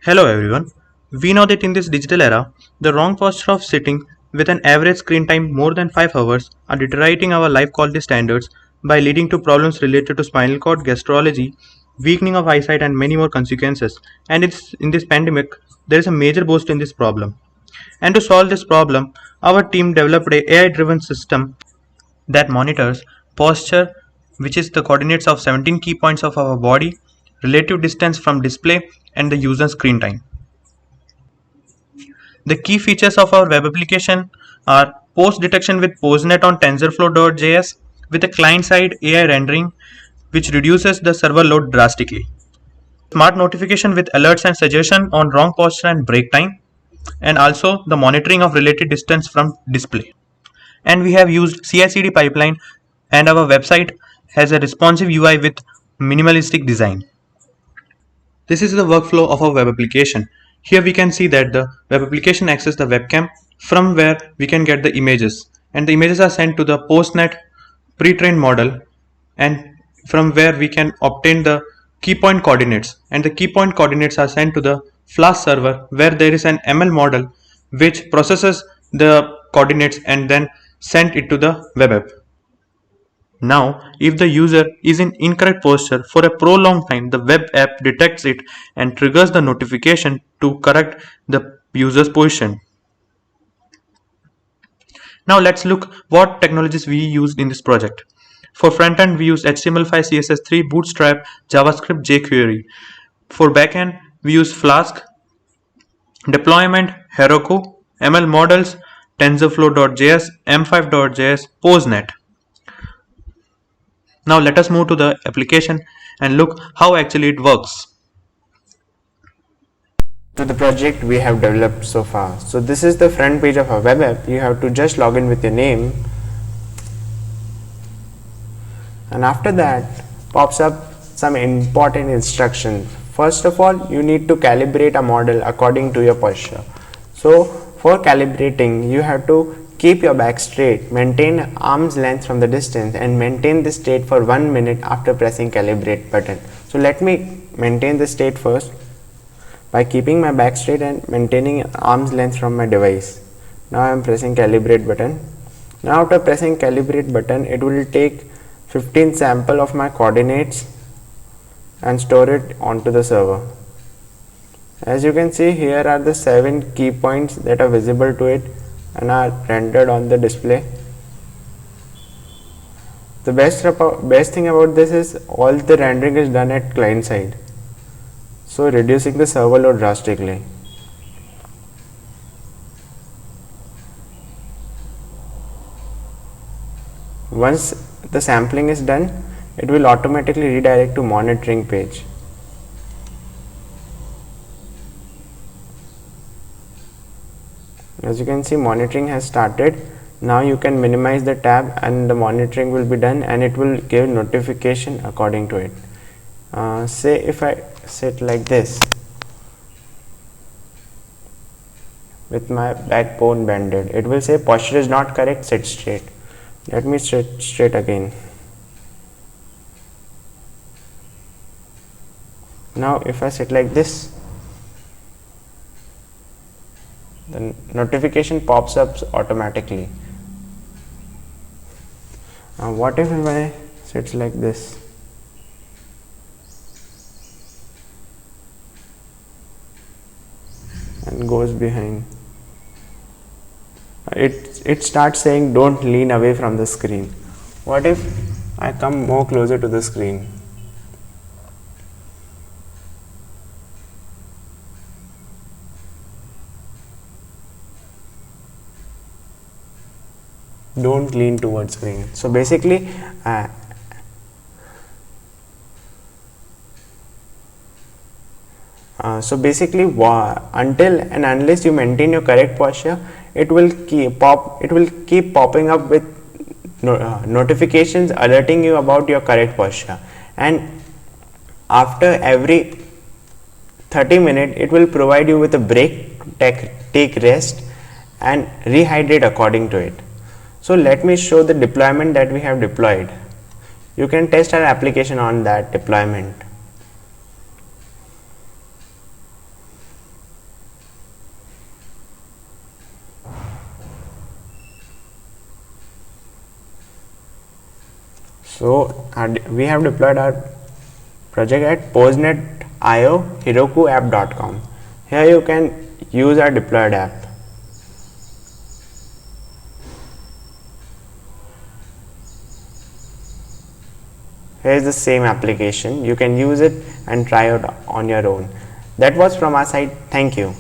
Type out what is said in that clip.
Hello everyone. We know that in this digital era, the wrong posture of sitting with an average screen time more than 5 hours are deteriorating our life quality standards by leading to problems related to spinal cord, gastrology, weakening of eyesight and many more consequences. And in this pandemic, there is a major boost in this problem. And to solve this problem, our team developed a AI-driven system that monitors posture, which is the coordinates of 17 key points of our body, relative distance from display, and the user screen time. The key features of our web application are post detection with PostNet on TensorFlow.js with a client-side AI rendering which reduces the server load drastically. Smart notification with alerts and suggestion on wrong posture and break time, and also the monitoring of related distance from display. And we have used CI/CD pipeline, and our website has a responsive UI with minimalistic design. This is the workflow of our web application. Here we can see that the web application accesses the webcam from where we can get the images, and the images are sent to the PostNet pre-trained model, and from where we can obtain the key point coordinates, and the key point coordinates are sent to the Flask server where there is an ML model which processes the coordinates and then sent it to the web app. Now, if the user is in incorrect posture for a prolonged time, the web app detects it and triggers the notification to correct the user's position. Now let's look what technologies we used in this project. For frontend, we use HTML5, CSS3, Bootstrap, JavaScript, jQuery. For backend, we use Flask, deployment, Heroku, ML models, TensorFlow.js, M5.js, PostNet. Now let us move to the application and look how actually it works. To the project we have developed so far. So this is the front page of our web app. You have to just log in with your name, and after that pops up some important instructions. First of all, you need to calibrate a model according to your posture. So for calibrating, you have to keep your back straight, maintain arm's length from the distance, and maintain the state for 1 minute after pressing calibrate button. So let me maintain the state first by keeping my back straight and maintaining arm's length from my device. Now I am pressing calibrate button. Now after pressing calibrate button, it will take 15 sample of my coordinates and store it onto the server. As you can see, here are the 7 key points that are visible to it and are rendered on the display. The best thing about this is all the rendering is done at client side, so reducing the server load drastically. Once the sampling is done, it will automatically redirect to monitoring page. As you can see, monitoring has started. Now you can minimize the tab and the monitoring will be done, and it will give notification according to it. Say if I sit like this with my backbone bended, it will say posture is not correct, sit straight. Let me sit straight again. Now if I sit like this, the notification pops up automatically. What if I sit like this? And goes behind. It starts saying don't lean away from the screen. What if I come more closer to the screen? Don't lean towards screen. So basically until and unless you maintain your correct posture, it will keep popping up with notifications alerting you about your correct posture, and after every 30 minutes it will provide you with a break, take rest and rehydrate according to it. So let me show the deployment that we have deployed. You can test our application on that deployment. So we have deployed our project at postnet.io herokuapp.com. Here you can use our deployed app. Here is the same application. You can use it and try it on your own. That was from our side. Thank you.